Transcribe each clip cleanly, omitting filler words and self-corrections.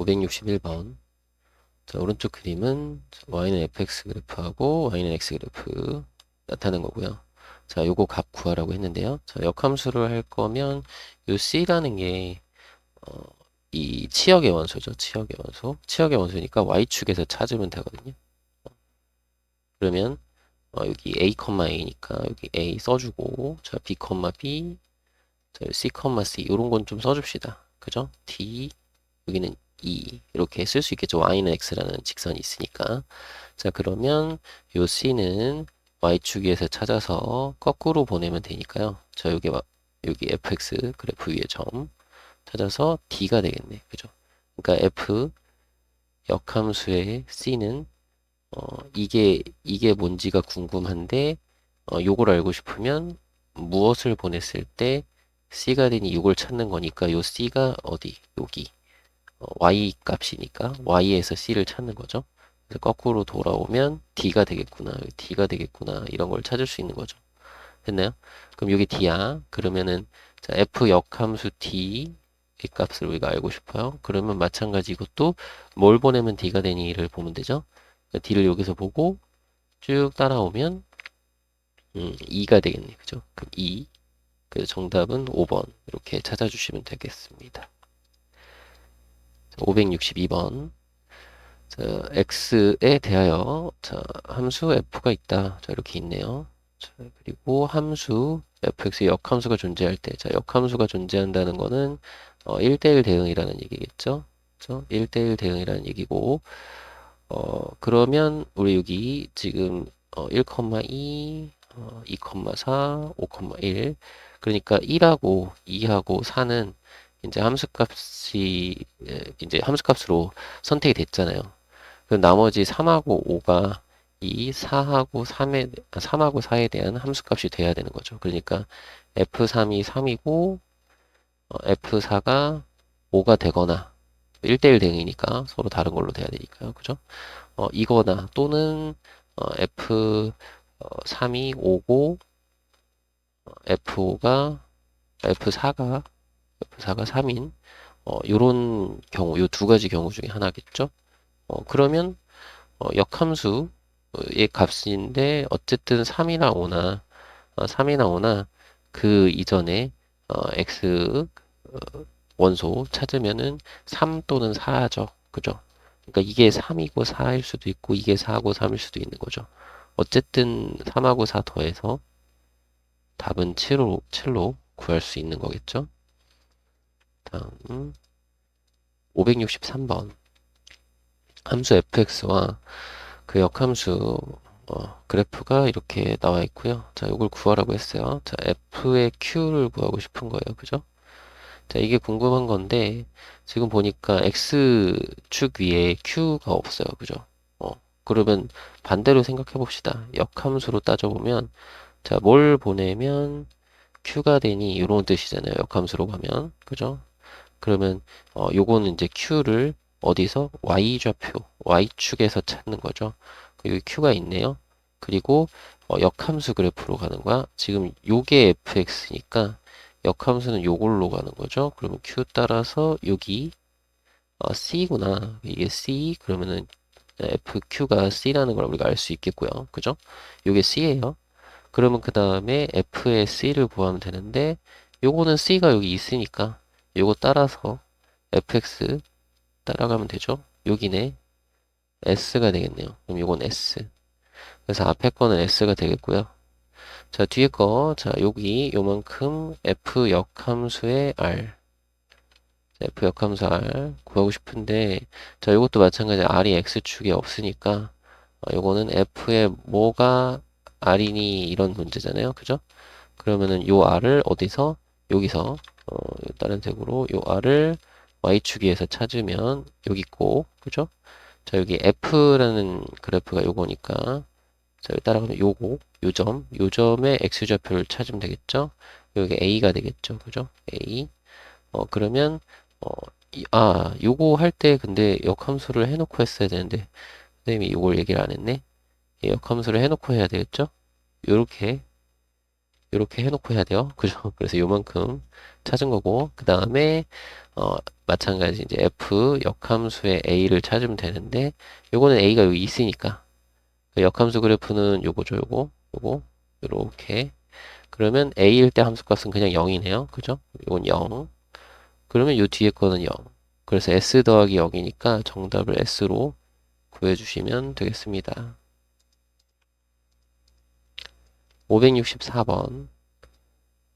561번. 자, 오른쪽 그림은 y는 fx 그래프하고 y는 x 그래프 나타낸 거고요. 자, 요거 값 구하라고 했는데요. 자, 역함수를 할 거면 요 c라는 게 이 치역의 원소죠. 치역의 원소. 치역의 원소니까 y축에서 찾으면 되거든요. 그러면 여기 a, a니까 여기 a 써주고, 자, b, b, 자, c, c 이런 건 좀 써줍시다. 그죠? d, 여기는 2 이렇게 쓸 수 있겠죠. y는 x라는 직선이 있으니까. 자, 그러면 요 c는 y축 위에서 찾아서 거꾸로 보내면 되니까요. 자, 여기 fx 그래프 위에 점 찾아서 d가 되겠네. 그죠? 그러니까 f 역함수의 c는 이게 뭔지가 궁금한데 요걸 알고 싶으면 무엇을 보냈을 때 c가 되니 요걸 찾는 거니까 요 c가 어디? 여기. y 값이니까 y에서 c를 찾는 거죠. 그래서 거꾸로 돌아오면 d가 되겠구나, d가 되겠구나 이런 걸 찾을 수 있는 거죠. 됐나요? 그럼 여기 d야. 그러면은 자, f 역함수 d 이 값을 우리가 알고 싶어요. 그러면 마찬가지 이것도 뭘 보내면 d가 되니를 보면 되죠. d를 여기서 보고 쭉 따라오면 2가 되겠네. 그죠? 그럼 2. 그래서 정답은 5번 이렇게 찾아주시면 되겠습니다. 562번. 자, x에 대하여 자, 함수 f가 있다. 자, 이렇게 있네요. 자, 그리고 함수 fx의 역함수가 존재할 때, 자, 역함수가 존재한다는 거는 1대1 대응이라는 얘기겠죠. 그죠? 1대1 대응이라는 얘기고, 그러면 우리 여기 지금 1,2, 2,4, 5,1 그러니까 1하고 2하고 4는 이제 함수값이 이제 함수값으로 선택이 됐잖아요. 그 나머지 3하고 5가 이 4하고 3하고 4에 대한 함수값이 돼야 되는 거죠. 그러니까 F3이 3이고 F4가 5가 되거나 1대1 대응이니까 서로 다른 걸로 돼야 되니까요. 그죠? 이거나 또는 F3이 5고 F5가 F4가 3인 요런 경우, 요 두 가지 경우 중에 하나겠죠? 그러면 역함수의 값인데 어쨌든 3이나 5나 3이나 5나 그 이전에 x 원소 찾으면은 3 또는 4죠. 그죠? 그러니까 이게 3이고 4일 수도 있고 이게 4고 3일 수도 있는 거죠. 어쨌든 3하고 4 더해서 답은 7로 구할 수 있는 거겠죠. 다음 563번 함수 fx와 그 역함수 그래프가 이렇게 나와 있고요. 자, 이걸 구하라고 했어요. 자, f의 q를 구하고 싶은 거예요. 그죠? 자, 이게 궁금한 건데 지금 보니까 x축 위에 q가 없어요. 그죠? 어, 그러면 반대로 생각해 봅시다. 역함수로 따져보면 자, 뭘 보내면 q가 되니 이런 뜻이잖아요. 역함수로 가면. 그죠? 그러면 요거는 이제 q를 어디서 y좌표, y축에서 찾는 거죠. 여기 q가 있네요. 그리고 역함수 그래프로 가는 거야. 지금 요게 fx니까 역함수는 요걸로 가는 거죠. 그러면 q 따라서 여기 c구나. 이게 c 그러면은 fq가 c라는 걸 우리가 알 수 있겠고요. 그죠? 요게 c예요. 그러면 그 다음에 f의 c를 구하면 되는데 요거는 c가 여기 있으니까 요거 따라서 fx 따라가면 되죠. 여기네 s가 되겠네요. 그럼 요건 s. 그래서 앞에 거는 s가 되겠고요. 자, 뒤에 거, 자, 여기 요만큼 f 역함수의 r. 자, f 역함수 r 구하고 싶은데, 자, 요것도 마찬가지 r이 x축에 없으니까, 요거는 f의 뭐가 r이니 이런 문제잖아요. 그죠? 그러면은 요 r을 어디서? 여기서, 다른 색으로 요 r을 y축위에서 찾으면 여기 있고, 그죠? 자, 여기 f라는 그래프가 요거니까, 자, 여기 따라가면 요점의 x좌표를 찾으면 되겠죠? 여기 a가 되겠죠? 그죠? a. 그러면, 어, 요거 할 때 근데 역함수를 해놓고 했어야 되는데, 선생님이 요걸 얘기를 안 했네? 역함수를 해놓고 해야 되겠죠? 요렇게, 요렇게 해놓고 해야 돼요. 그죠? 그래서 요만큼 찾은 거고, 그 다음에, 마찬가지 이제 f 역함수의 a를 찾으면 되는데 요거는 a가 여기 있으니까 그 역함수 그래프는 요거죠. 요거 요렇게 그러면 a일 때 함수값은 그냥 0이네요. 그죠? 요건 0. 그러면 요 뒤에 거는 0. 그래서 s 더하기 0이니까 정답을 s로 구해주시면 되겠습니다. 564번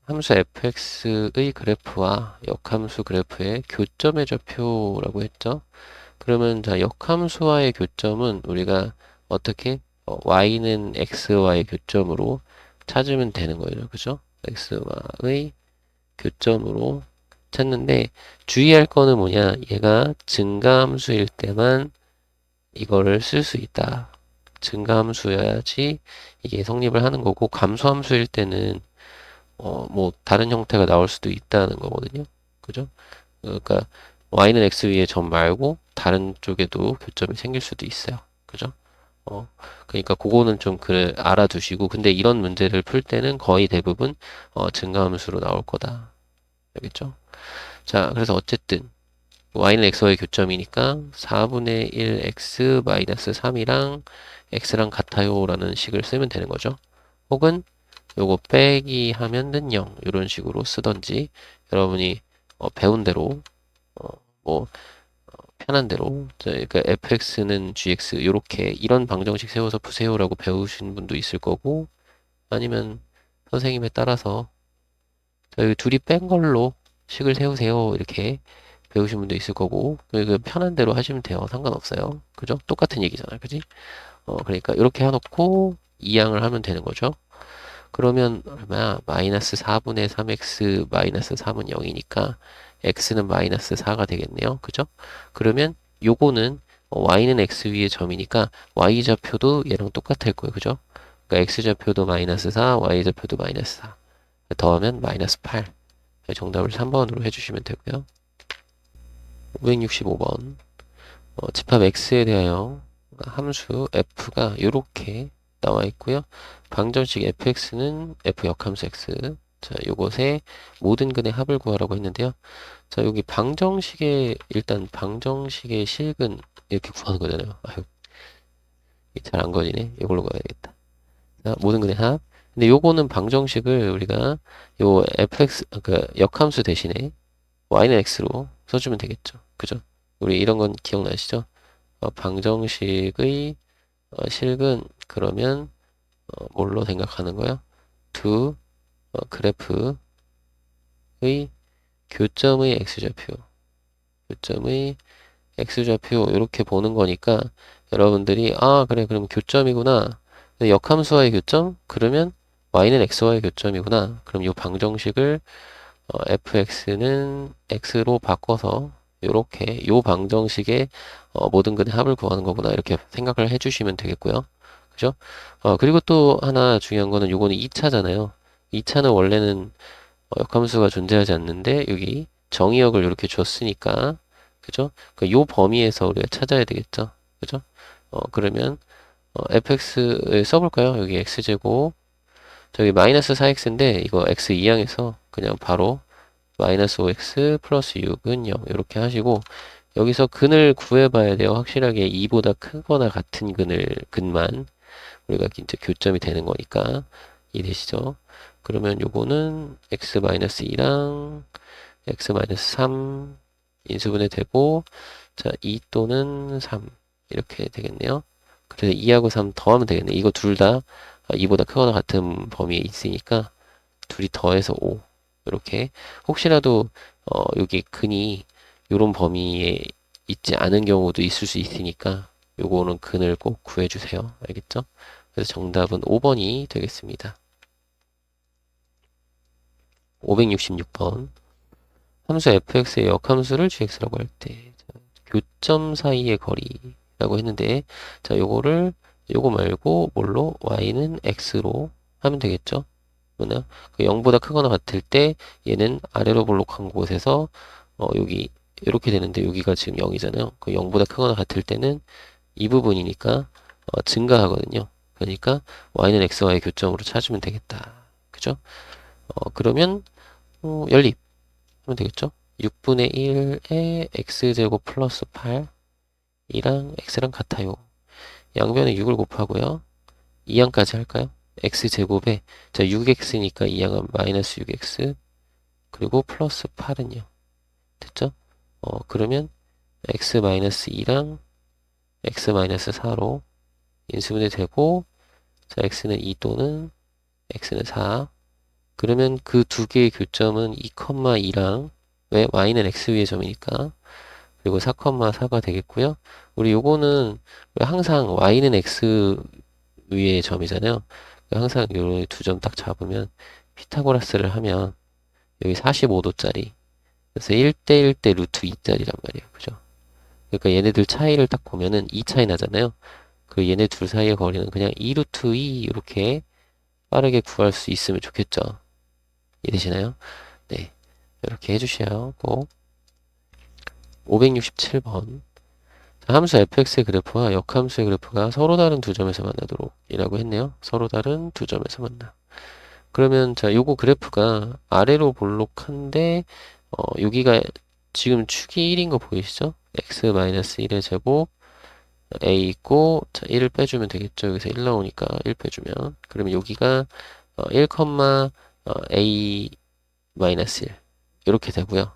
함수 fx의 그래프와 역함수 그래프의 교점의 좌표라고 했죠. 그러면 자 역함수와의 교점은 우리가 어떻게 y는 x와의 교점으로 찾으면 되는 거예요. 그죠? x와의 교점으로 찾는데 주의할 거는 뭐냐? 얘가 증가함수일 때만 이거를 쓸 수 있다. 증가함수여야지 이게 성립을 하는 거고 감소함수일 때는 뭐 다른 형태가 나올 수도 있다는 거거든요. 그죠? 그러니까 y는 x 위에 점 말고 다른 쪽에도 교점이 생길 수도 있어요. 그죠? 그러니까 그거는 좀 그래 알아두시고 근데 이런 문제를 풀 때는 거의 대부분 증가함수로 나올 거다. 알겠죠? 자, 그래서 어쨌든 y는 x와의 교점이니까 4분의 1 x 마이너스 3이랑 x랑 같아요 라는 식을 쓰면 되는 거죠. 혹은 요거 빼기 하면은 0 이런 식으로 쓰던지 여러분이 배운 대로 뭐 편한 대로 그러니까 fx는 gx 요렇게 이런 방정식 세워서 푸세요라고 배우신 분도 있을 거고 아니면 선생님에 따라서 저희 둘이 뺀 걸로 식을 세우세요 이렇게 배우신 분도 있을 거고 그 편한 대로 하시면 돼요. 상관없어요. 그죠? 똑같은 얘기잖아요. 그지? 그러니까 이렇게 해놓고 이항을 하면 되는 거죠. 그러면 얼마야? 마이너스 4분의 3x 마이너스 3은 0이니까 x는 마이너스 4가 되겠네요. 그죠? 그러면 요거는 y는 x 위의 점이니까 y 좌표도 얘랑 똑같을 거예요. 그죠? 그러니까 x 좌표도 마이너스 4, y 좌표도 마이너스 4. 더하면 마이너스 8. 정답을 3번으로 해주시면 되고요. 565번 집합 x에 대하여 함수 f가 이렇게 나와 있고요. 방정식 fx는 f 역함수 x. 자, 요것의 모든 근의 합을 구하라고 했는데요. 자, 여기 방정식의 일단 방정식의 실근 이렇게 구하는 거잖아요. 아유, 잘 안 거지네. 이걸로 가야겠다. 자, 모든 근의 합. 근데 요거는 방정식을 우리가 요 fx 그 역함수 대신에 y는 x로 써주면 되겠죠. 그죠? 우리 이런 건 기억나시죠? 방정식의 실근 그러면 뭘로 생각하는 거야? 두 그래프의 교점의 x좌표 교점의 x좌표 이렇게 보는 거니까 여러분들이 아 그래 그럼 교점이구나 역함수와의 교점 그러면 y는 x와의 교점이구나 그럼 이 방정식을 fx는 x로 바꿔서 요렇게 요 방정식의 모든 근의 합을 구하는 거구나 이렇게 생각을 해주시면 되겠고요. 그죠? 그리고 또 하나 중요한 거는 요거는 2차잖아요. 2차는 원래는 역함수가 존재하지 않는데 여기 정의역을 이렇게 줬으니까 그죠? 요 범위에서 우리가 찾아야 되겠죠. 그죠? 그러면 fx를 써볼까요? 여기 x제곱 저기 마이너스 4x인데 이거 x 이항에서 그냥 바로 마이너스 5x 플러스 6은 0 이렇게 하시고 여기서 근을 구해봐야 돼요. 확실하게 2보다 크거나 같은 근만 우리가 이제 교점이 되는 거니까 이해되시죠? 그러면 요거는 x-2랑 x-3 인수분해 되고 자 2 또는 3 이렇게 되겠네요. 그래서 2하고 3 더하면 되겠네. 이거 둘 다 2보다 크거나 같은 범위에 있으니까 둘이 더해서 5 이렇게 혹시라도 여기 근이 요런 범위에 있지 않은 경우도 있을 수 있으니까 요거는 근을 꼭 구해주세요. 알겠죠? 그래서 정답은 5번이 되겠습니다. 566번 함수 fx의 역함수를 gx라고 할 때 교점 사이의 거리라고 했는데 자 요거 말고 뭘로 y는 x로 하면 되겠죠? 뭐냐? 그 0보다 크거나 같을 때 얘는 아래로 볼록한 곳에서 여기 이렇게 되는데 여기가 지금 0이잖아요. 그 0보다 크거나 같을 때는 이 부분이니까 증가하거든요. 그러니까 y는 x와의 교점으로 찾으면 되겠다. 그죠? 그러면 연립하면 되겠죠? 6분의 1에 x제곱 플러스 8 이랑 x랑 같아요. 양변에 6을 곱하고요. 2항까지 할까요? x제곱에 자 6x니까 2항은 마이너스 6x 그리고 플러스 8은요. 됐죠? 그러면 x 마이너스 2랑 x 마이너스 4로 인수분해 되고 자 x는 2 또는 x는 4 그러면 그 두 개의 교점은 2,2랑 왜 y는 x 위의 점이니까 그리고 4,4가 되겠고요. 우리 요거는 항상 y는 x 위의 점이잖아요. 항상 요 두 점 딱 잡으면 피타고라스를 하면 여기 45도짜리 그래서 1대 1대 루트 2짜리란 말이에요. 그죠? 그러니까 얘네들 차이를 딱 보면은 2 차이 나잖아요. 그 얘네 둘 사이의 거리는 그냥 2 루트 2 이렇게 빠르게 구할 수 있으면 좋겠죠. 이해되시나요? 네. 이렇게 해주셔요. 꼭. 567번. 함수 fx의 그래프와 역함수의 그래프가 서로 다른 두 점에서 만나도록 이라고 했네요. 서로 다른 두 점에서 만나. 그러면 자, 요거 그래프가 아래로 볼록한데 여기가 지금 축이 1인 거 보이시죠? x-1의 제곱 a 있고 자, 1을 빼주면 되겠죠. 여기서 1 나오니까 1 빼주면 그러면 여기가 1, a-1 이렇게 되고요.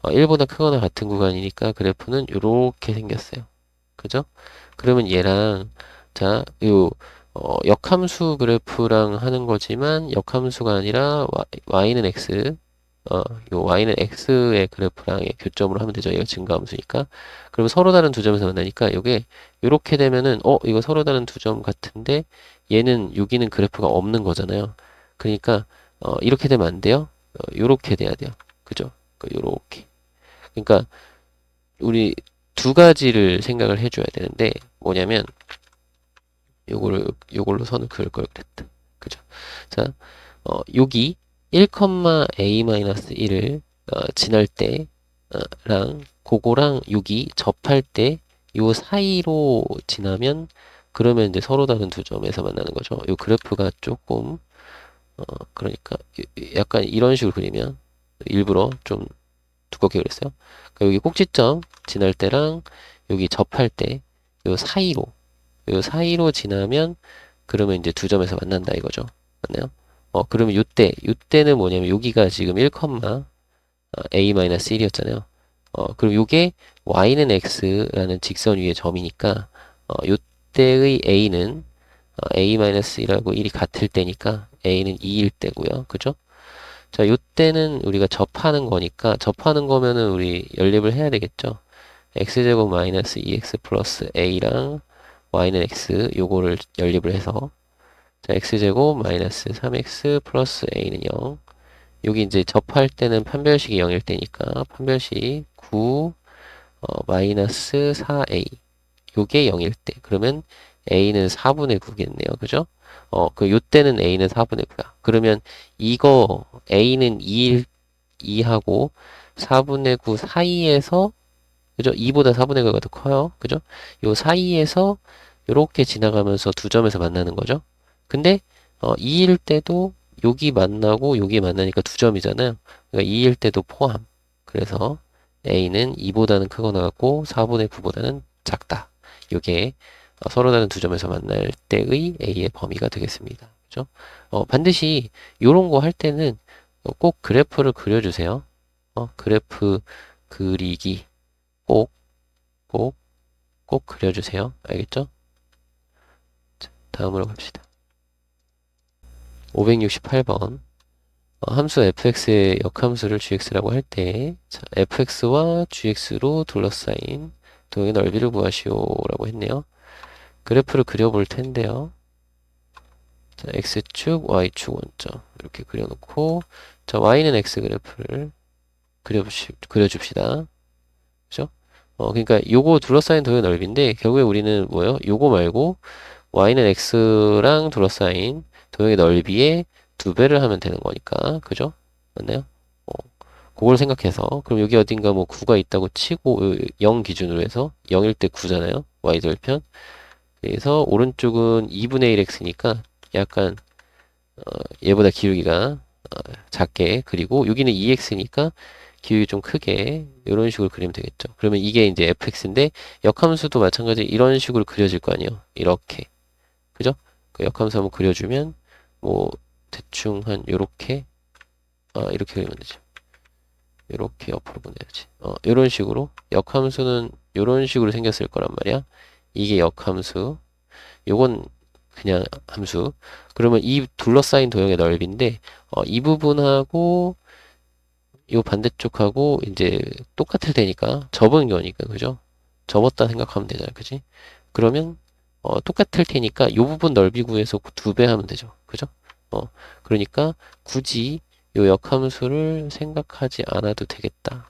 1보다 크거나 같은 구간이니까 그래프는 이렇게 생겼어요. 그죠? 그러면 얘랑 자, 역함수 그래프랑 하는 거지만 역함수가 아니라 y는 x 요 y는 x의 그래프랑의 교점으로 하면 되죠. 얘가 증가함수니까. 그러면 서로 다른 두 점에서 만나니까 이게 이렇게 되면은 이거 서로 다른 두 점 같은데 얘는 여기는 그래프가 없는 거잖아요. 그러니까 이렇게 되면 안 돼요. 요렇게 돼야 돼요. 그죠? 요렇게. 그러니까 우리 두 가지를 생각을 해줘야 되는데 뭐냐면 요걸로 선을 그을 걸 그랬다. 그죠? 자, 여기 1,a-1을 지날 때랑 그거랑 여기 접할 때 요 사이로 지나면 그러면 이제 서로 다른 두 점에서 만나는 거죠. 요 그래프가 조금 그러니까 약간 이런 식으로 그리면 일부러 좀 두껍게 그렸어요. 그러니까 여기 꼭지점 지날 때랑 여기 접할 때 요 사이로 지나면 그러면 이제 두 점에서 만난다 이거죠. 맞나요? 그러면 요때는 뭐냐면 여기가 지금 1, a-1이었잖아요. 그럼 요게 y는 x라는 직선 위의 점이니까 요때의 a는 a-1하고 1이 같을 때니까 a는 2일 때고요. 그죠? 자, 요때는 우리가 접하는 거니까 접하는 거면은 우리 연립을 해야 되겠죠. x제곱 마이너스 2x 플러스 a랑 y는 x 요거를 연립을 해서 자, x제곱 마이너스 3x 플러스 a는 0 여기 이제 접할 때는 판별식이 0일 때니까 판별식 9 마이너스 4a 요게 0일 때 그러면 a는 4분의 9겠네요. 그죠? 요때는 a는 4분의 9야. 그러면 이거 a는 2하고 4분의 9 사이에서 그죠? 2보다 4분의 9가 더 커요. 그죠? 요 사이에서 요렇게 지나가면서 두 점에서 만나는 거죠. 근데 2일 때도 여기 만나고 여기 만나니까 두 점이잖아요. 그러니까 2일 때도 포함. 그래서 a는 2보다는 크거나 같고 4분의 9보다는 작다. 요게 서로 다른 두 점에서 만날 때의 a의 범위가 되겠습니다. 그죠? 반드시 요런 거 할 때는 꼭 그래프를 그려주세요. 그래프 그리기 꼭, 꼭, 꼭 그려주세요. 알겠죠? 자, 다음으로 갑시다. 568번. 함수 fx의 역함수를 gx라고 할 때, 자, fx와 gx로 둘러싸인 도형의 넓이를 구하시오라고 했네요. 그래프를 그려볼 텐데요. 자, x축, y축 원점. 이렇게 그려놓고, 자, y는 x 그래프를 그려줍시다. 그죠? 그러니까 요거 둘러싸인 도형의 넓이인데, 결국에 우리는 뭐예요? 요거 말고, y는 x랑 둘러싸인 도형의 넓이의 2배를 하면 되는 거니까. 그죠? 맞나요? 그걸 생각해서 그럼 여기 어딘가 뭐 9가 있다고 치고 0 기준으로 해서 0일 때 9잖아요. y절편. 그래서 오른쪽은 2분의 1x니까 약간 얘보다 기울기가 작게 그리고 여기는 2x니까 기울기 좀 크게 이런 식으로 그리면 되겠죠. 그러면 이게 이제 fx인데 역함수도 마찬가지 이런 식으로 그려질 거 아니에요. 이렇게. 그죠? 그 역함수 한번 그려주면 뭐 대충 한 요렇게 이렇게 그리면 되죠. 요렇게 옆으로 보내야지. 요런 식으로 역함수는 요런 식으로 생겼을 거란 말이야. 이게 역함수. 요건 그냥 함수. 그러면 이 둘러싸인 도형의 넓이인데 이 부분하고 요 반대쪽하고 이제 똑같을 테니까 접은 거니까 그죠? 접었다 생각하면 되잖아, 그지? 그러면 똑같을 테니까 요 부분 넓이 구해서 2배 하면 되죠, 그죠? 어 그러니까 굳이 요 역함수를 생각하지 않아도 되겠다.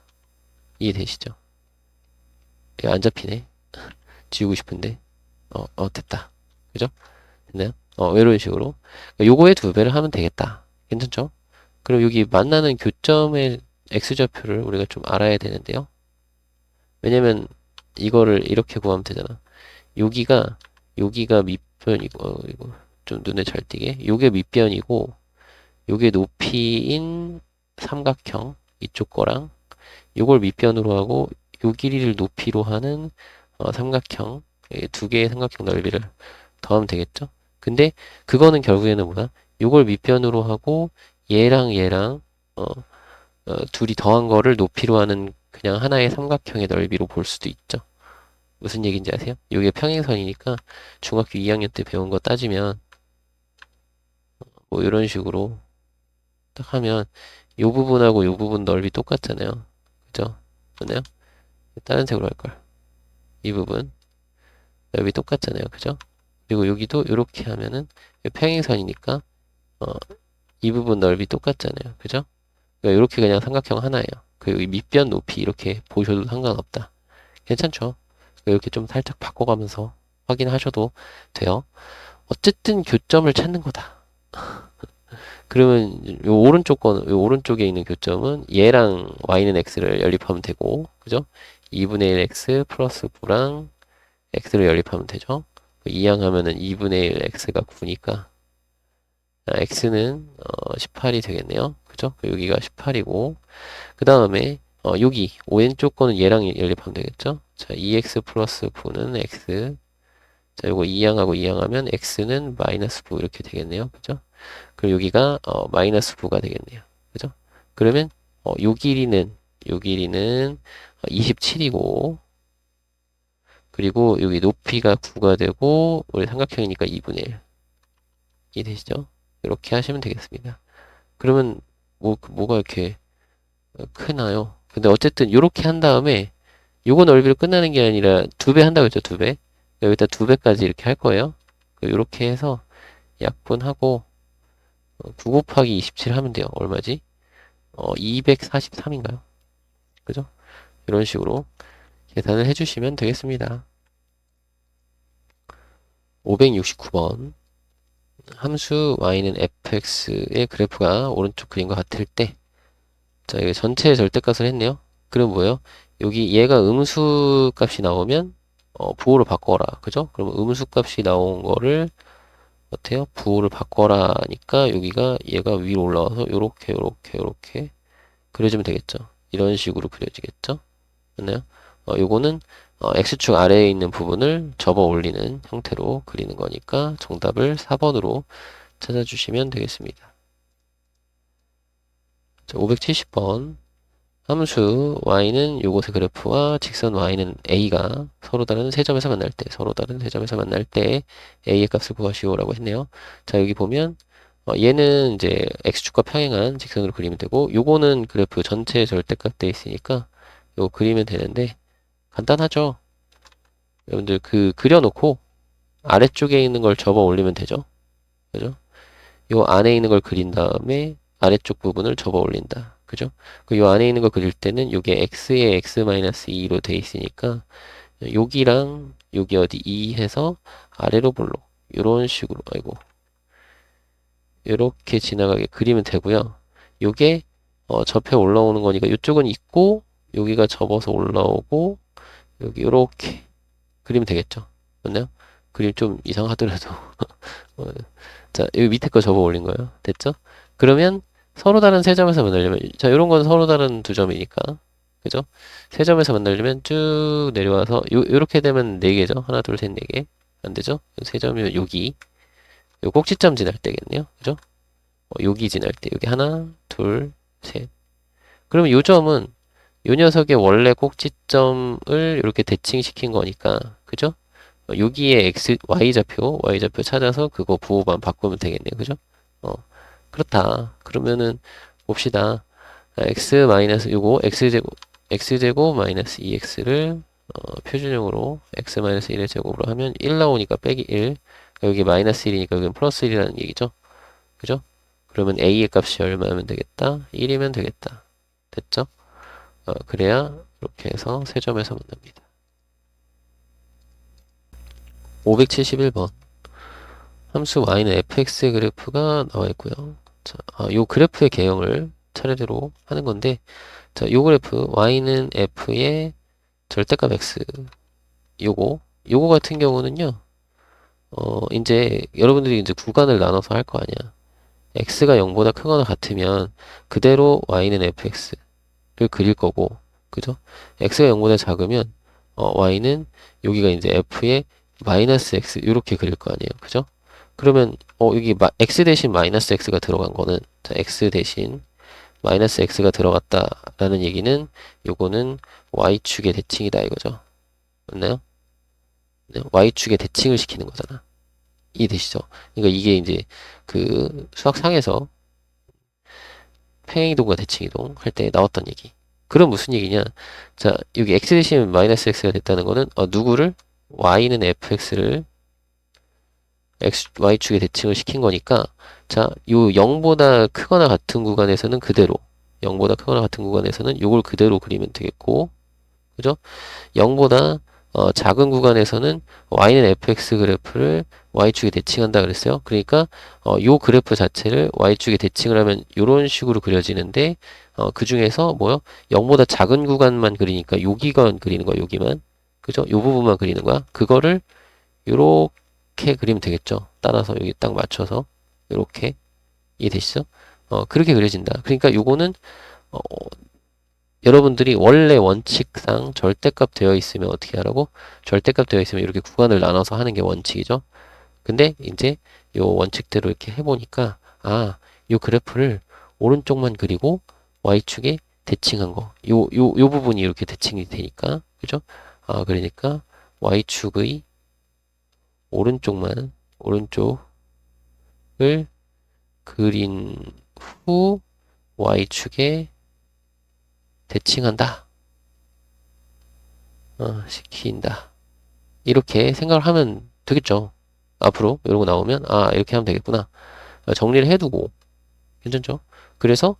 이해되시죠? 이거 안 잡히네. 지우고 싶은데 됐다, 그죠? 됐나요? 이런 식으로 그러니까 요거의 2배를 하면 되겠다. 괜찮죠? 그럼 여기 만나는 교점의 x좌표를 우리가 좀 알아야 되는데요. 왜냐면 이거를 이렇게 구하면 되잖아. 여기가 밑변이고 이거 좀 눈에 잘 띄게. 요게 밑변이고 요게 높이인 삼각형 이쪽 거랑 요걸 밑변으로 하고 요 길이를 높이로 하는 삼각형 두 개의 삼각형 넓이를 더하면 되겠죠? 근데 그거는 결국에는 뭐야? 요걸 밑변으로 하고 얘랑 어, 둘이 더한 거를 높이로 하는 그냥 하나의 삼각형의 넓이로 볼 수도 있죠. 무슨 얘기인지 아세요? 이게 평행선이니까 중학교 2학년 때 배운 거 따지면 뭐 이런 식으로 딱 하면 이 부분하고 이 부분 넓이 똑같잖아요. 그죠? 맞나요? 다른 색으로 할걸. 이 부분 넓이 똑같잖아요. 그죠? 그리고 여기도 이렇게 하면은 평행선이니까 어, 이 부분 넓이 똑같잖아요. 그죠? 그러니까 이렇게 그냥 삼각형 하나예요. 그리고 이 밑변 높이 이렇게 보셔도 상관없다. 괜찮죠? 이렇게 좀 살짝 바꿔가면서 확인하셔도 돼요. 어쨌든 교점을 찾는 거다. 그러면 요 오른쪽에 있는 교점은 얘랑 y는 x를 연립하면 되고, 그죠? 2분의 1 x 플러스 9랑 x를 연립하면 되죠? 이항하면은 2분의 1 x가 9니까 x는 18이 되겠네요. 그죠? 여기가 18이고 그 다음에 여기 왼쪽 거는 얘랑 연립하면 되겠죠? 자, 2x 플러스 9는 x. 자, 요거 이항하고 이항하면 x는 마이너스 9 이렇게 되겠네요. 그죠? 그리고 여기가 마이너스 9가 되겠네요. 그죠? 그러면 요 길이는 27이고 그리고 여기 높이가 9가 되고 우리 삼각형이니까 2분의 1. 이해되시죠? 이렇게 하시면 되겠습니다. 그러면 뭐가 이렇게 크나요? 근데 어쨌든 이렇게 한 다음에 요거 넓이로 끝나는 게 아니라 2배 한다고 했죠, 2배. 여기다 2배까지 이렇게 할 거예요. 이렇게 해서 약분하고 9 곱하기 27 하면 돼요. 얼마지? 243인가요? 그죠? 이런 식으로 계산을 해주시면 되겠습니다. 569번. 함수 y는 fx의 그래프가 오른쪽 그림과 같을 때, 자, 이게 전체 절대값을 했네요. 그럼 뭐예요? 여기 얘가 음수 값이 나오면 부호를 바꿔라. 그죠? 그럼 음수 값이 나온 거를 어때요? 부호를 바꿔라 하니까 여기가 얘가 위로 올라와서 요렇게 그려주면 되겠죠. 이런 식으로 그려지겠죠. 맞나요? 요거는 X축 아래에 있는 부분을 접어 올리는 형태로 그리는 거니까 정답을 4번으로 찾아주시면 되겠습니다. 자, 570번. 함수 y는 요것의 그래프와 직선 y는 a가 서로 다른 세 점에서 만날 때 a의 값을 구하시오라고 했네요. 자, 여기 보면 얘는 이제 x축과 평행한 직선으로 그리면 되고 요거는 그래프 전체 절대값 돼 있으니까 요거 그리면 되는데 간단하죠. 여러분들 그려놓고 아래쪽에 있는 걸 접어 올리면 되죠. 그죠? 요 안에 있는 걸 그린 다음에 아래쪽 부분을 접어 올린다. 그죠? 요 안에 있는 거 그릴 때는 요게 x에 x-2로 돼 있으니까 여기랑 여기 어디 2 해서 아래로 볼록 요런 식으로 아이고 요렇게 지나가게 그리면 되고요. 요게 접해 올라오는 거니까 요쪽은 있고 여기가 접어서 올라오고 여기 요렇게 그리면 되겠죠. 맞나요? 그림 좀 이상하더라도 자, 여기 밑에 거 접어 올린 거예요. 됐죠? 그러면 서로 다른 세 점에서 만나려면, 자, 요런 건 서로 다른 두 점이니까. 그죠? 세 점에서 만나려면 쭉 내려와서, 요렇게 되면 네 개죠? 하나, 둘, 셋, 네 개. 안 되죠? 세 점이면 여기. 요 꼭지점 지날 때겠네요. 그죠? 여기 지날 때. 여기 하나, 둘, 셋. 그러면 요 점은 요 녀석의 원래 꼭지점을 이렇게 대칭시킨 거니까. 그죠? 여기에 y좌표 찾아서 그거 부호만 바꾸면 되겠네요. 그죠? 어, 그렇다. 그러면은 봅시다. x 마이너스 요거 x제곱 마이너스 2x를 표준형으로 x 마이너스 1의 제곱으로 하면 1 나오니까 빼기 1. 여기 마이너스 1이니까 여기는 플러스 1이라는 얘기죠. 그죠? 그러면 a의 값이 얼마면 되겠다? 1이면 되겠다. 됐죠? 그래야 이렇게 해서 세 점에서 만납니다. 571번. 함수 y는 fx의 그래프가 나와 있고요. 자, 요 그래프의 개형을 차례대로 하는 건데, 자, 요 그래프 y는 f의 절대값 x 요거 같은 경우는요. 이제 여러분들이 이제 구간을 나눠서 할 거 아니야. x가 0보다 크거나 같으면 그대로 y는 fx를 그릴 거고, 그죠? x가 0보다 작으면 y는 여기가 이제 f의 마이너스 x 이렇게 그릴 거 아니에요. 그죠? 그러면 여기 x 대신 마이너스 x가 들어간 거는, 자, x 대신 마이너스 x가 들어갔다라는 얘기는 요거는 y축의 대칭이다 이거죠. 맞나요? 네, y축의 대칭을 시키는 거잖아. 이해되시죠? 그러니까 이게 이제 그 수학상에서 평행이동과 대칭이동 할 때 나왔던 얘기. 그럼 무슨 얘기냐? 자, 여기 x 대신 마이너스 x가 됐다는 거는 누구를? y는 fx를 y축의 대칭을 시킨 거니까, 자, 요 0보다 크거나 같은 구간에서는 그대로 0보다 크거나 같은 구간에서는 요걸 그대로 그리면 되겠고, 그죠? 0보다 작은 구간에서는 y는 fx 그래프를 y축에 대칭한다 그랬어요. 그러니까 요 그래프 자체를 y축에 대칭을 하면 요런 식으로 그려지는데, 그 중에서 뭐요? 0보다 작은 구간만 그리니까 여기만 그리는 거야. 여기만. 그죠? 요 부분만 그리는 거야. 그거를 요렇게 그리면 되겠죠. 따라서 여기 딱 맞춰서 요렇게. 이해되시죠? 그렇게 그려진다. 그러니까 요거는 어, 여러분들이 원래 원칙상 절대값 되어 있으면 어떻게 하라고? 절대값 되어 있으면 이렇게 구간을 나눠서 하는 게 원칙이죠. 근데 이제 요 원칙대로 이렇게 해보니까, 요 그래프를 오른쪽만 그리고 y축에 대칭한 거. 요 부분이 이렇게 대칭이 되니까. 그죠? 그러니까 y축의 오른쪽을 그린 후 y축에 대칭한다. 시킨다. 이렇게 생각을 하면 되겠죠. 앞으로 이런 거 나오면 이렇게 하면 되겠구나. 정리를 해두고 괜찮죠? 그래서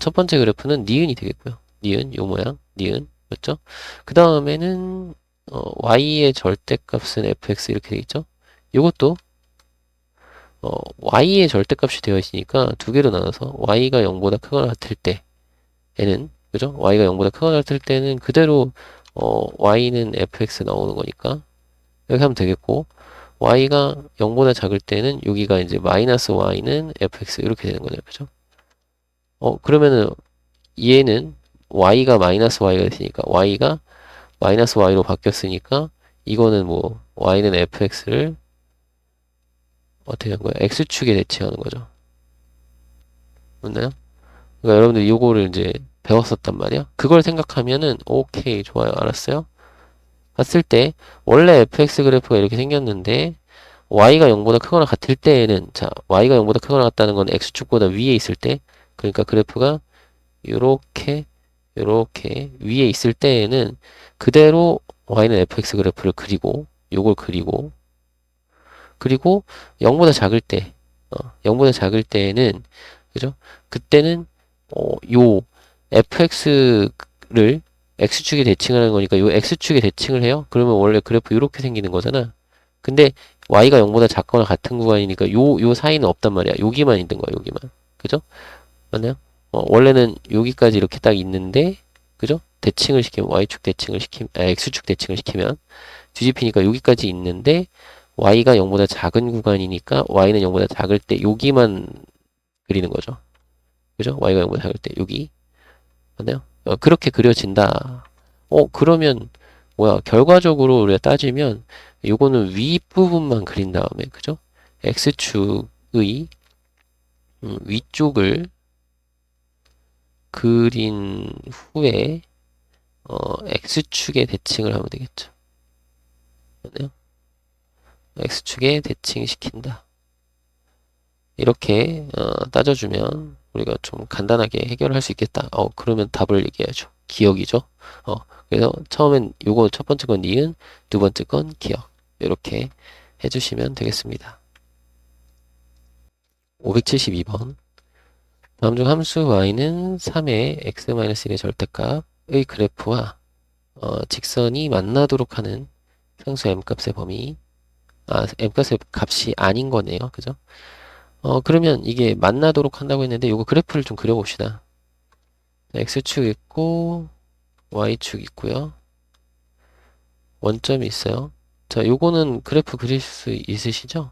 첫 번째 그래프는 니은이 되겠고요. 니은 요 모양 니은 맞죠? 그 다음에는 y의 절대값은 fx 이렇게 되겠죠? 요것도 y의 절대값이 되어 있으니까 두 개로 나눠서 y가 0보다 크거나 같을 때에는, 그죠? y가 0보다 크거나 같을 때는 그대로 y는 fx 나오는 거니까 이렇게 하면 되겠고, y가 0보다 작을 때는 여기가 이제 마이너스 y는 fx 이렇게 되는 거죠. 그죠? 그러면은 얘는 y가 마이너스 y가 됐으니까 y가 마이너스 y로 바뀌었으니까 이거는 뭐 y는 fx를 어떻게 한 거야? x축에 대칭하는 거죠. 맞나요? 그러니까 여러분들 이거를 이제 배웠었단 말이야. 그걸 생각하면은 오케이 좋아요. 알았어요? 봤을 때 원래 fx 그래프가 이렇게 생겼는데 y가 0보다 크거나 같을 때에는, 자, y가 0보다 크거나 같다는 건 x축보다 위에 있을 때, 그러니까 그래프가 요렇게 위에 있을 때에는 그대로 y는 fx 그래프를 그리고 요걸 그리고 0보다 작을 때 0보다 작을 때에는, 그죠? 그때는 요 fx를 x축에 대칭하는 거니까 요 x축에 대칭을 해요. 그러면 원래 그래프 이렇게 생기는 거잖아. 근데 y가 0보다 작거나 같은 구간이니까 요 사이는 없단 말이야. 여기만 있는 거야. 여기만. 그죠? 맞나요? 원래는 여기까지 이렇게 딱 있는데, 그죠? 대칭을 시키면 y축 대칭을 시키면 x축 대칭을 시키면 뒤집히니까 여기까지 있는데 y가 0보다 작은 구간이니까 y는 0보다 작을 때 여기만 그리는 거죠. 그죠? y가 0보다 작을 때 여기 맞나요? 그렇게 그려진다. 그러면 뭐야? 결과적으로 우리가 따지면 요거는 윗부분만 그린 다음에 그죠? x축의 위쪽을 그린 후에 x축에 대칭을 하면 되겠죠. 맞나요? x축에 대칭시킨다. 이렇게 따져주면 우리가 좀 간단하게 해결할 수 있겠다. 그러면 답을 얘기해야죠. 기억이죠. 그래서 처음엔 요거 첫 번째 건 니은, 두 번째 건 기억. 이렇게 해주시면 되겠습니다. 572번. 다음 중 함수 y는 3의 x-1의 절대값의 그래프와 직선이 만나도록 하는 상수 m값의 범위, m값의 값이 아닌 거네요. 그죠? 그러면 이게 만나도록 한다고 했는데 요거 그래프를 좀 그려봅시다. x축 있고 y축 있고요. 원점이 있어요. 자, 요거는 그래프 그릴 수 있으시죠?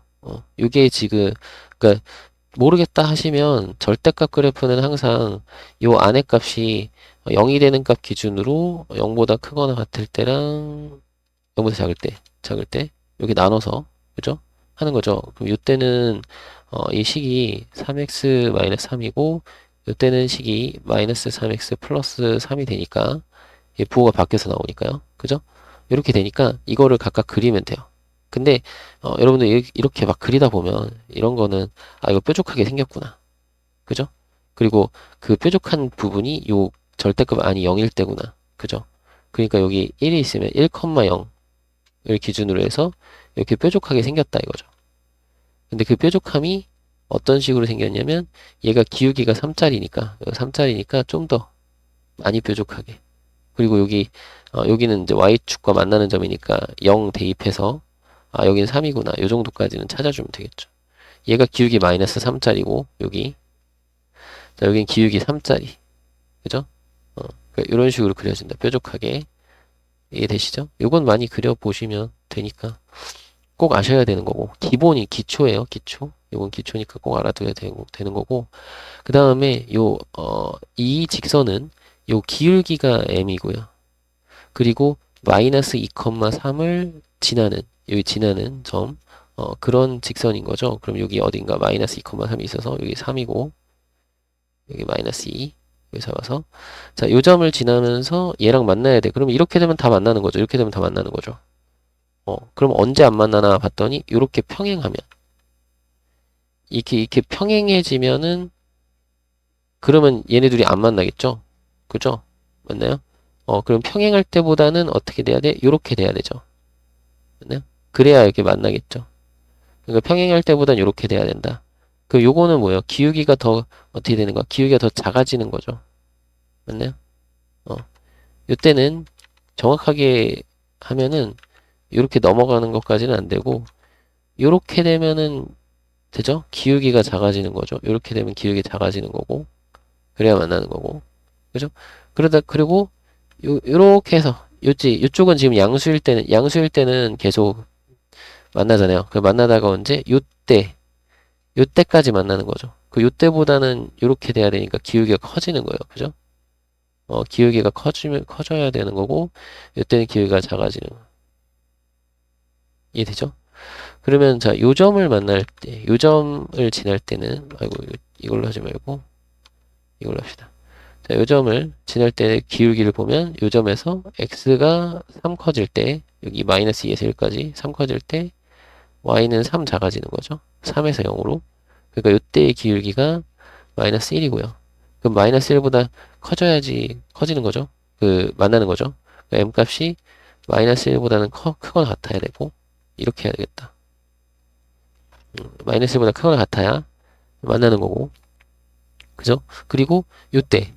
요게 지금 그러니까 모르겠다 하시면 절대값 그래프는 항상 요 안의 값이 0이 되는 값 기준으로 0보다 크거나 같을 때랑 0보다 작을 때 여기 나눠서 그죠? 하는 거죠. 그럼 이때는 이 식이 3x-3이고 이때는 식이 마이너스 3x 플러스 3이 되니까 이 부호가 바뀌어서 나오니까요. 그죠? 이렇게 되니까 이거를 각각 그리면 돼요. 근데 여러분들 이렇게 막 그리다 보면 이런 거는 이거 뾰족하게 생겼구나. 그죠? 그리고 그 뾰족한 부분이 요 절대값 아니 0일 때구나. 그죠? 그러니까 여기 1이 있으면 1,0을 기준으로 해서 이렇게 뾰족하게 생겼다 이거죠. 근데 그 뾰족함이 어떤 식으로 생겼냐면 얘가 기울기가 3짜리니까 3짜리니까 좀 더 많이 뾰족하게 그리고 여기는 이제 y축과 만나는 점이니까 0 대입해서 여기는 3이구나 요 정도까지는 찾아주면 되겠죠. 얘가 기울기 마이너스 3짜리고 자, 여긴 기울기 3짜리 그죠? 그러니까 이런 식으로 그려진다 뾰족하게 이해되시죠? 요건 많이 그려보시면 되니까 꼭 아셔야 되는 거고 기본이 기초예요 기초 이건 기초니까 꼭 알아둬야 되는 거고 그 다음에 이 직선은 요 기울기가 m이고요 그리고 마이너스 2,3을 여기 지나는 점 그런 직선인 거죠 그럼 여기 어딘가 마이너스 2,3이 있어서 여기 3이고 여기 마이너스 2 여기 잡아서 자, 요 점을 지나면서 얘랑 만나야 돼 그럼 이렇게 되면 다 만나는 거죠 이렇게 되면 다 만나는 거죠 그럼 언제 안 만나나 봤더니 이렇게 평행하면 이렇게 평행해지면은 그러면 얘네 둘이 안 만나겠죠? 그죠? 맞나요? 그럼 평행할 때보다는 어떻게 돼야 돼? 요렇게 돼야 되죠. 맞나요? 그래야 이렇게 만나겠죠. 그러니까 평행할 때보단 요렇게 돼야 된다. 그럼 요거는 뭐예요? 기울기가 더 어떻게 되는 거야? 기울기가 더 작아지는 거죠. 맞나요? 요때는 정확하게 하면은 요렇게 넘어가는 것까지는 안 되고 요렇게 되면은 되죠? 기울기가 작아지는 거죠. 요렇게 되면 기울기 작아지는 거고 그래야 만나는 거고 그죠? 그리고 요렇게 해서 요쪽은 지금 양수일 때는 계속 만나잖아요. 그 만나다가 언제 요때까지 만나는 거죠. 그 요때보다는 요렇게 돼야 되니까 기울기가 커지는 거예요. 그죠? 기울기가 커져야 되는 거고 요때는 기울기가 작아지는 거. 이해되죠? 그러면 자, 요 점을 만날 때, 요 점을 지날 때는 이걸로 하지 말고 이걸로 합시다. 자, 요 점을 지날 때 기울기를 보면 요 점에서 x가 3 커질 때 여기 마이너스 2에서 1까지 3 커질 때 y는 3 작아지는 거죠. 3에서 0으로. 그러니까 요때의 기울기가 마이너스 1이고요. 그럼 마이너스 1보다 커지는 거죠. 만나는 거죠. 그러니까 m 값이 마이너스 1보다는 크거나 같아야 되고 이렇게 해야 되겠다. 마이너스 1보다 크거나 같아야 만나는 거고 그죠? 그리고 요때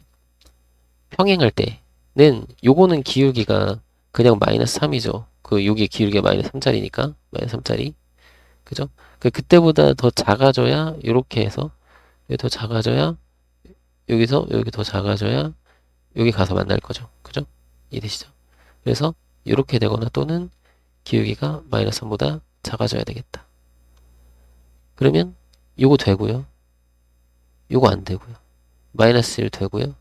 평행할 때는 요거는 기울기가 그냥 마이너스 3이죠. 여기 기울기가 마이너스 3짜리니까 마이너스 3짜리 그죠? 그때보다 더 작아져야 요렇게 해서 여기 더 작아져야 여기서 여기 더 작아져야 여기 가서 만날 거죠. 그죠? 이해되시죠? 그래서 요렇게 되거나 또는 기울기가 마이너스 3보다 작아져야 되겠다. 그러면 요거 되고요. 요거 안 되고요. 마이너스 1 되고요.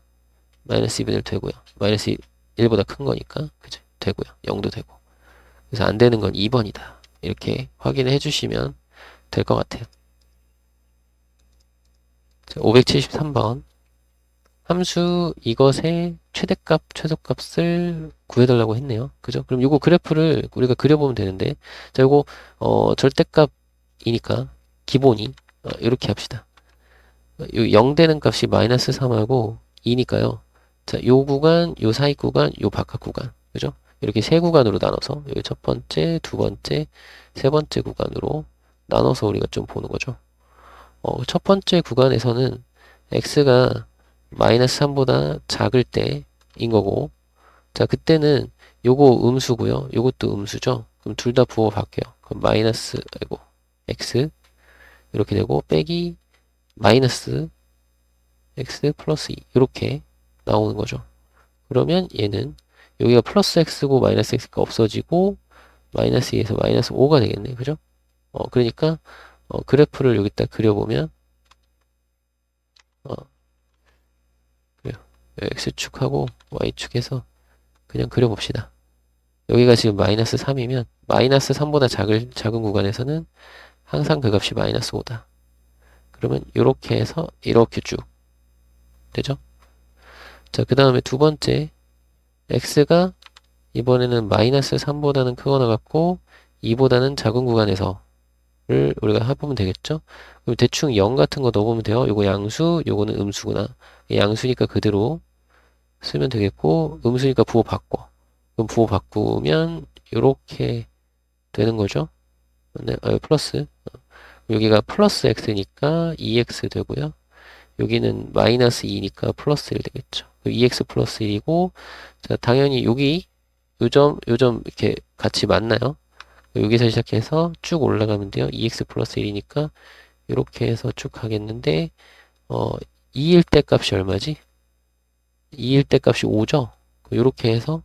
마이너스 2분의 1 되고요. 마이너스 1보다 큰 거니까 그죠? 되고요. 0도 되고. 그래서 안 되는 건 2번이다. 이렇게 확인을 해주시면 될 것 같아요. 573번. 함수 이것의 최대값, 최소값을 구해달라고 했네요. 그죠? 그럼 요거 그래프를 우리가 그려보면 되는데, 자, 요거, 절대값이니까, 기본이, 이렇게 합시다. 요 0 되는 값이 마이너스 3하고 2니까요. 자, 요 구간, 요 사이 구간, 요 바깥 구간. 그죠? 이렇게 세 구간으로 나눠서, 여기 첫 번째, 두 번째, 세 번째 구간으로 나눠서 우리가 좀 보는 거죠. 첫 번째 구간에서는 x가 마이너스 3보다 작을 때인 거고, 자, 그때는 요거 음수고요. 요것도 음수죠. 그럼 둘 다 부호 바뀌어요. 그럼 마이너스, 아이고, x 이렇게 되고, 빼기 마이너스 x 플러스 2 이렇게 나오는 거죠. 그러면 얘는 여기가 플러스 x고 마이너스 x가 없어지고 마이너스 2에서 마이너스 5가 되겠네. 그죠? 그러니까 그래프를 여기다 그려보면 어, 그래요. x축하고 y축에서 그냥 그려봅시다. 여기가 지금 마이너스 3이면 마이너스 3보다 작은 구간에서는 항상 그 값이 마이너스 5다. 그러면 이렇게 해서 이렇게 쭉 되죠? 자, 그 다음에 두 번째 x가 이번에는 마이너스 3보다는 크거나 같고 2보다는 작은 구간에서를 우리가 해보면 되겠죠? 그럼 대충 0 같은 거 넣어보면 돼요. 요거 양수, 요거는 음수구나. 양수니까 그대로 쓰면 되겠고 음수니까 부호 바꿔. 그럼 부호 바꾸면 요렇게 되는 거죠. 네, 플러스. 여기가 플러스 x니까 2x 되고요. 여기는 마이너스 2니까 플러스 1 되겠죠. 2x 플러스 1이고, 자, 당연히 여기 요점 이렇게 같이 맞나요? 여기서 시작해서 쭉 올라가면 돼요. 2x 플러스 1이니까 이렇게 해서 쭉 가겠는데 2일 때 값이 얼마지? 2일 때 값이 5죠? 이렇게 해서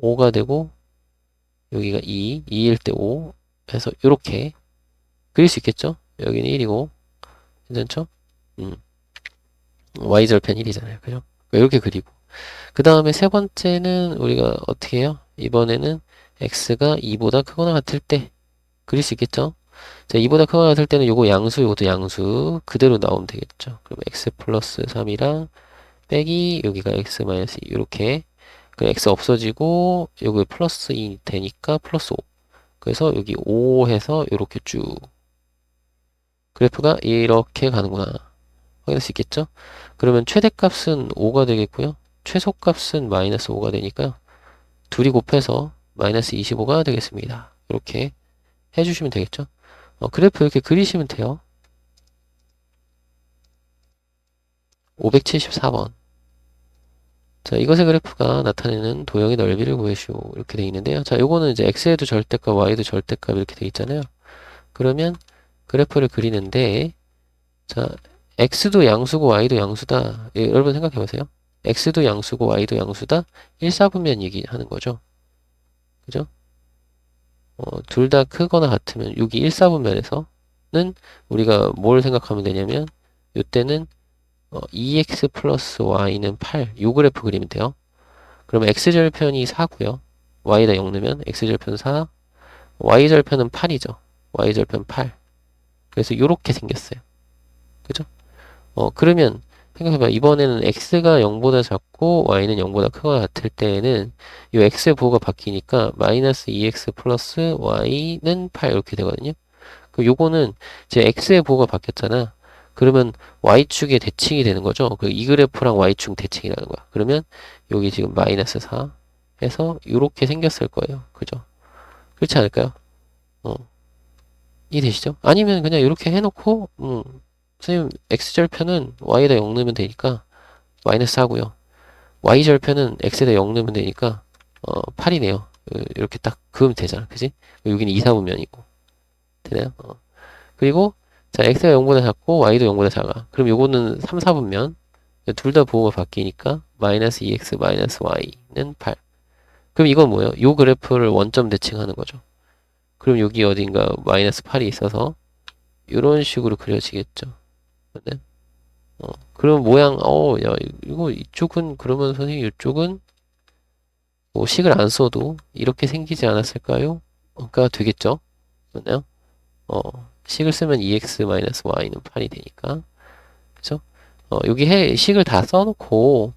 5가 되고 여기가 2일 때 5 해서 이렇게 그릴 수 있겠죠? 여기는 1이고 괜찮죠? y절편 1이잖아요. 그죠? 이렇게 그리고 그 다음에 세 번째는 우리가 어떻게 해요? 이번에는 x가 2보다 크거나 같을 때 그릴 수 있겠죠? 자, 2보다 크거나 같을 때는 요거 양수, 요것도 양수 그대로 나오면 되겠죠. 그럼 x 플러스 3이랑 빼기 여기가 x 마이너스 2 이렇게 그 x 없어지고 여기 플러스 2 되니까 플러스 5 그래서 여기 5 해서 이렇게 쭉 그래프가 이렇게 가는구나 확인할 수 있겠죠? 그러면 최대값은 5가 되겠고요. 최소값은 마이너스 5가 되니까요. 둘이 곱해서 마이너스 25가 되겠습니다. 이렇게 해주시면 되겠죠. 그래프 이렇게 그리시면 돼요. 574번. 자, 이것의 그래프가 나타내는 도형의 넓이를 구해시오. 이렇게 되어 있는데요. 자, 요거는 이제 x에도 절대값, y도 절대값 이렇게 되어 있잖아요. 그러면 그래프를 그리는데, 자, x도 양수고 y도 양수다. 예, 여러분 생각해 보세요. x도 양수고 y도 양수다. 1사분면 얘기하는 거죠. 그죠? 둘 다 크거나 같으면 여기 1사분면에서는 우리가 뭘 생각하면 되냐면 이때는 2x 플러스 y는 8. 요 그래프 그리면 돼요. 그러면 x절편이 4고요. y다 0 넣으면 x절편 4, y절편은 8이죠. y절편 8. 그래서 요렇게 생겼어요. 그죠? 그러면 생각해봐. 이번에는 x가 0보다 작고 y는 0보다 크거나 같을 때에는 이 x의 부호가 바뀌니까 마이너스 2x 플러스 y는 8 이렇게 되거든요. 그럼 요거는 제 x의 부호가 바뀌었잖아. 그러면 y축의 대칭이 되는 거죠. 이 그래프랑 y축 대칭이라는 거야. 그러면 여기 지금 마이너스 4 해서 이렇게 생겼을 거예요. 그죠? 그렇지 않을까요? 이해되시죠? 아니면 그냥 이렇게 해놓고 선생님 x절편은 y에다 0 넣으면 되니까 마이너스 하고요. y절편은 x에다 0 넣으면 되니까 8이네요. 이렇게 딱 그으면 되잖아. 그지? 여기는 2사분면이고 되나요? 그리고 자 x가 0보다 작고 y도 0보다 작아. 그럼 요거는 3, 4분면 둘 다 부호가 바뀌니까 마이너스 2x 마이너스 y는 8. 그럼 이건 뭐예요? 요 그래프를 원점 대칭하는 거죠. 그럼 여기 어딘가 마이너스 8이 있어서 이런 식으로 그려지겠죠. 네? 그럼 모양, 야, 이거 이쪽은, 그러면 선생님 이쪽은 뭐 식을 안 써도 이렇게 생기지 않았을까요? 가 되겠죠? 맞나요? 식을 쓰면 2x-y는 8이 되니까. 그죠? 여기 식을 다 써놓고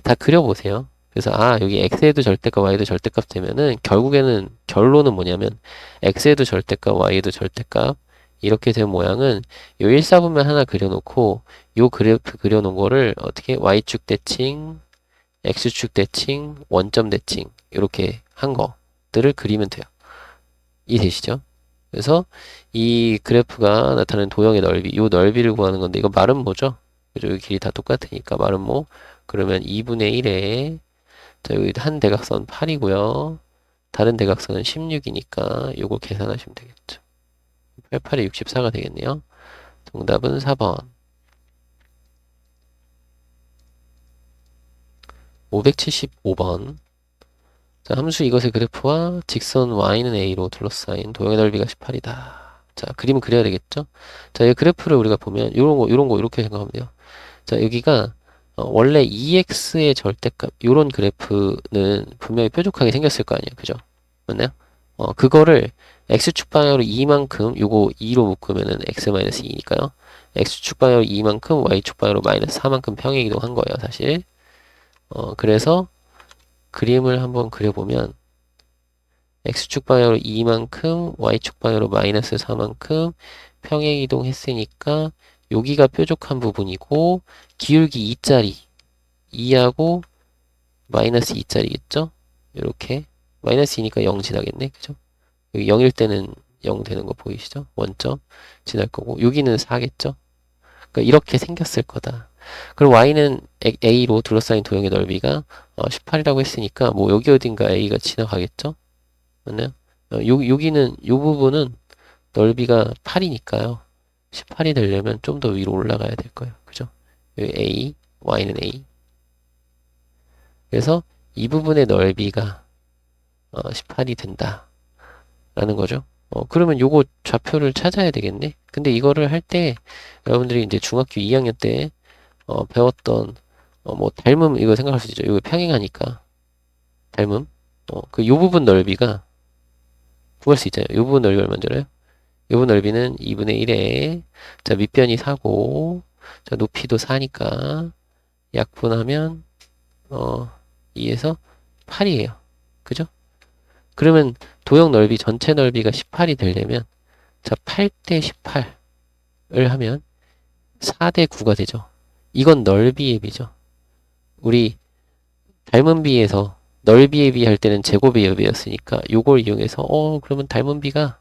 다 그려보세요. 그래서 여기 x에도 절대값 y도 절대값 되면은 결국에는 결론은 뭐냐면 x에도 절대값 y에도 절대값 이렇게 된 모양은 요 1사분면 하나 그려놓고 요 그래프 그려놓은 거를 어떻게 y축 대칭 x축 대칭 원점 대칭 이렇게 한 것들을 그리면 돼요. 이해되시죠? 그래서 이 그래프가 나타내는 도형의 넓이, 요 넓이를 구하는 건데 이거 마름모죠? 그죠? 여기 길이 다 똑같으니까 마름모. 그러면 2분의 1에 자 여기 한 대각선 8이고요. 다른 대각선은 16이니까 요거 계산하시면 되겠죠. 88에 64가 되겠네요. 정답은 4번. 575번. 자, 함수 이것의 그래프와 직선 y는 a로 둘러싸인 도형의 넓이가 18이다. 자, 그림을 그려야 되겠죠? 자, 이 그래프를 우리가 보면 요런 거 이렇게 생각하면 돼요. 자, 여기가 원래 2x의 절대값 요런 그래프는 분명히 뾰족하게 생겼을 거 아니에요. 그죠? 맞나요? 그거를 x축 방향으로 2만큼 요거 2로 묶으면은 x-2니까요. x축 방향으로 2만큼 y축 방향으로 마이너스 4만큼 평행 이동한 거예요, 사실. 그래서 그림을 한번 그려보면 x축 방향으로 2만큼 y축 방향으로 마이너스 4만큼 평행 이동했으니까 여기가 뾰족한 부분이고 기울기 2짜리 2하고 마이너스 2짜리겠죠? 이렇게 마이너스 2니까 0 지나겠네. 그죠? 여기 0일 때는 0 되는 거 보이시죠? 원점 지날 거고 여기는 4겠죠? 그러니까 이렇게 생겼을 거다. 그럼 y는 a로 둘러싸인 도형의 넓이가 18이라고 했으니까 뭐 여기 어딘가 a가 지나가겠죠? 맞나요? 여기는 요 부분은 넓이가 8이니까요. 18이 되려면 좀 더 위로 올라가야 될 거예요. 그죠? 여기 a, y는 a. 그래서 이 부분의 넓이가 18이 된다. 라는 거죠. 그러면 요거 좌표를 찾아야 되겠네. 근데 이거를 할 때 여러분들이 이제 중학교 2학년 때 배웠던 뭐 닮음 이거 생각할 수 있죠. 이거 평행하니까 닮음. 그 요 부분 넓이가 구할 수 있잖아요. 요 부분 넓이 얼마인 줄 알아요? 요 부분 넓이는 2분의 1에 자 밑변이 4고 자 높이도 4니까 약분하면 2에서 8이에요. 그죠? 그러면 도형 넓이 전체 넓이가 18이 되려면 자 8대 18을 하면 4대 9가 되죠. 이건 넓이의 비죠. 우리 닮은 비에서 넓이의 비 할 때는 제곱의 비였으니까 요걸 이용해서 그러면 닮은 비가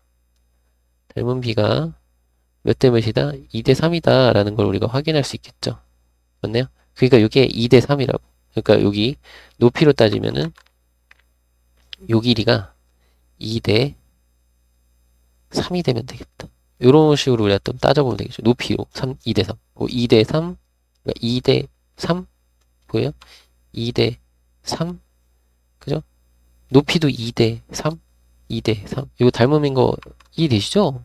몇 대 몇이다? 2대 3이다 라는 걸 우리가 확인할 수 있겠죠. 맞나요? 그러니까 이게 2대 3이라고. 그러니까 여기 높이로 따지면은 요 길이가 2대 3이 되면 되겠다. 이런 식으로 우리가 좀 따져보면 되겠죠. 높이로 2대 3. 2대 3, 그러니까 2대 3 보여요? 2대 3, 그죠? 높이도 2대 3, 2대 3. 이거 닮음인 거 이해되시죠?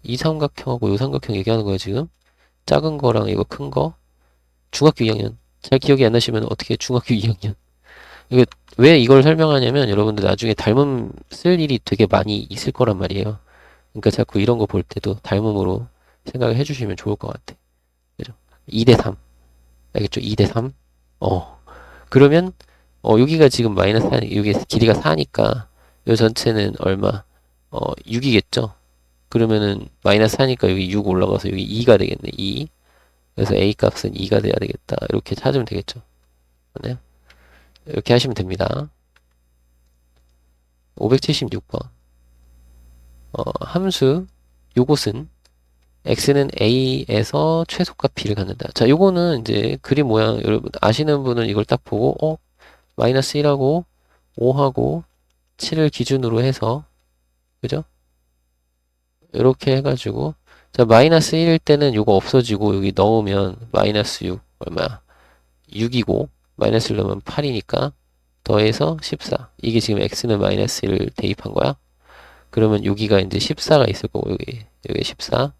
이 삼각형하고 요 삼각형 얘기하는 거예요, 지금. 작은 거랑 이거 큰 거. 중학교 2학년. 잘 기억이 안 나시면 어떻게 중학교 2학년. 이거 왜 이걸 설명하냐면 여러분들 나중에 닮음 쓸 일이 되게 많이 있을 거란 말이에요. 그러니까 자꾸 이런 거 볼 때도 닮음으로 생각을 해주시면 좋을 것 같아. 그죠? 2대 3. 알겠죠? 2대 3. 그러면, 여기가 지금 마이너스 4, 여기 길이가 4니까, 요 전체는 얼마? 6이겠죠? 그러면은, 마이너스 4니까 여기 6 올라가서 여기 2가 되겠네, 2. 그래서 A 값은 2가 돼야 되겠다. 이렇게 찾으면 되겠죠? 맞나요? 이렇게 하시면 됩니다. 576번. 함수, 요것은 x는 a에서 최소값 b를 갖는다. 자, 요거는 이제 그림 모양 여러분 아시는 분은 이걸 딱 보고 마이너스 1하고 5하고 7을 기준으로 해서 그죠? 이렇게 해가지고 자 마이너스 1일 때는 요거 없어지고 여기 넣으면 마이너스 6 얼마야? 6이고 마이너스 1 넣으면 8이니까 더해서 14. 이게 지금 x는 마이너스 1을 대입한 거야. 그러면 여기가 이제 14가 있을 거고 여기 14.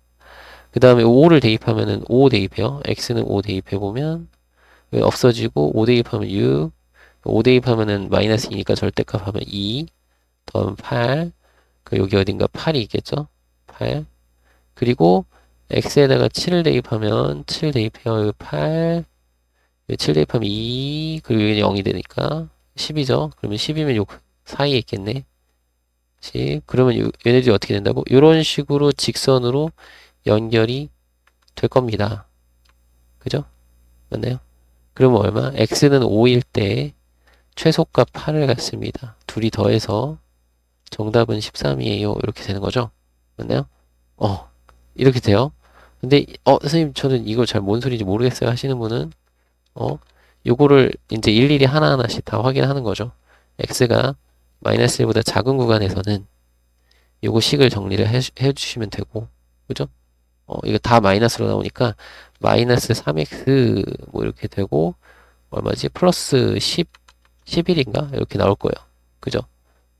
그 다음에 5를 대입하면은 5 대입해요. x는 5 대입해보면 없어지고 5 대입하면 6, 5 대입하면은 마이너스 2니까 절대값 하면 2, 더하면 8, 그 여기 어딘가 8이 있겠죠? 8. 그리고 x에다가 7을 대입하면 7 대입해요. 여기 8, 7 대입하면 2, 그리고 여기 0이 되니까 10이죠? 그러면 10이면 요 사이에 있겠네. 10. 그러면 얘네들이 어떻게 된다고? 이런 식으로 직선으로 연결이 될 겁니다. 그죠? 맞나요? 그러면 얼마? x는 5일 때 최소값 8을 갖습니다. 둘이 더해서 정답은 13이에요. 이렇게 되는 거죠? 맞나요? 어, 이렇게 돼요. 근데, 선생님, 저는 이걸 잘 뭔 소리인지 모르겠어요 하시는 분은, 어, 요거를 이제 일일이 하나하나씩 다 확인하는 거죠. x가 마이너스 1보다 작은 구간에서는 요거 식을 정리를 해주시면 되고, 그죠? 이거 다 마이너스로 나오니까, 마이너스 3x, 뭐 이렇게 되고, 얼마지? 플러스 10, 11인가? 이렇게 나올 거예요. 그죠?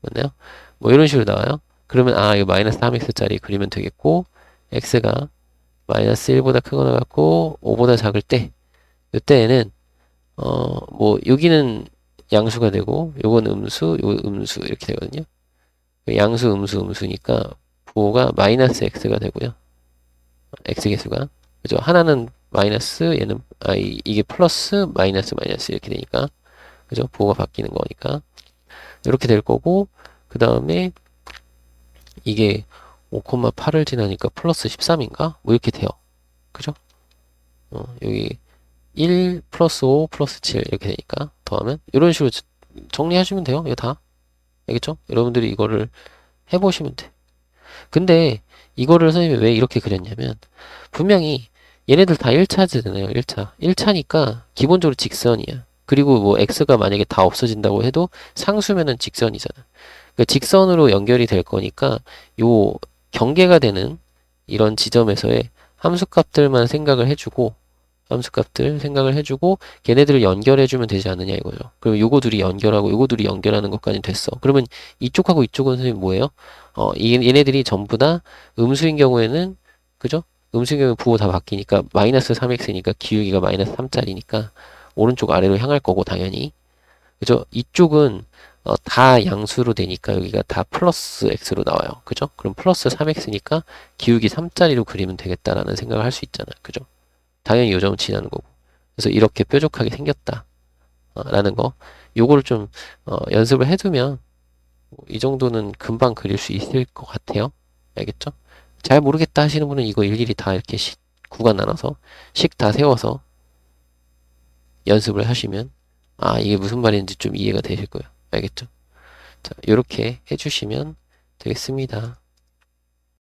맞나요? 뭐 이런 식으로 나와요. 그러면, 이거 마이너스 3x짜리 그리면 되겠고, x가 마이너스 1보다 크거나 같고, 5보다 작을 때, 이때에는, 뭐, 여기는 양수가 되고, 요건 음수, 요 음수, 이렇게 되거든요. 양수, 음수, 음수니까, 부호가 마이너스 x가 되고요. x 개수가. 그죠? 하나는 마이너스, 얘는, 이게 플러스, 마이너스, 마이너스 이렇게 되니까. 그죠? 부호가 바뀌는 거니까. 이렇게 될 거고, 그 다음에, 이게 5,8을 지나니까 플러스 13인가? 뭐 이렇게 돼요. 그죠? 여기 1 플러스 5 플러스 7 이렇게 되니까 더하면 이런 식으로 정리하시면 돼요. 이거 다. 알겠죠? 여러분들이 이거를 해보시면 돼. 근데 이거를 선생님이 왜 이렇게 그렸냐면 분명히 얘네들 다 1차잖아요. 1차. 1차니까 기본적으로 직선이야. 그리고 뭐 x가 만약에 다 없어진다고 해도 상수면은 직선이잖아. 그러니까 직선으로 연결이 될 거니까 요 경계가 되는 이런 지점에서의 함수값들만 생각을 해주고 함수값들 생각을 해주고 걔네들을 연결해주면 되지 않느냐 이거죠. 그러면 요거 둘이 연결하고 요거 둘이 연결하는 것까지 됐어. 그러면 이쪽하고 이쪽은 선생님 뭐예요? 얘네들이 전부 다 음수인 경우에는 그죠? 음수인 경우에 부호 다 바뀌니까 마이너스 3x니까 기울기가 마이너스 3짜리니까 오른쪽 아래로 향할 거고 당연히 그죠? 이쪽은 다 양수로 되니까 여기가 다 플러스 x로 나와요. 그죠? 그럼 플러스 3x니까 기울기 3짜리로 그리면 되겠다라는 생각을 할 수 있잖아요. 그죠? 당연히 요점은 지나는 거고. 그래서 이렇게 뾰족하게 생겼다. 라는 거. 요거를 좀, 연습을 해두면, 이 정도는 금방 그릴 수 있을 것 같아요. 알겠죠? 잘 모르겠다 하시는 분은 이거 일일이 다 이렇게 구간 나눠서, 식 다 세워서 연습을 하시면, 이게 무슨 말인지 좀 이해가 되실 거예요. 알겠죠? 자, 요렇게 해주시면 되겠습니다.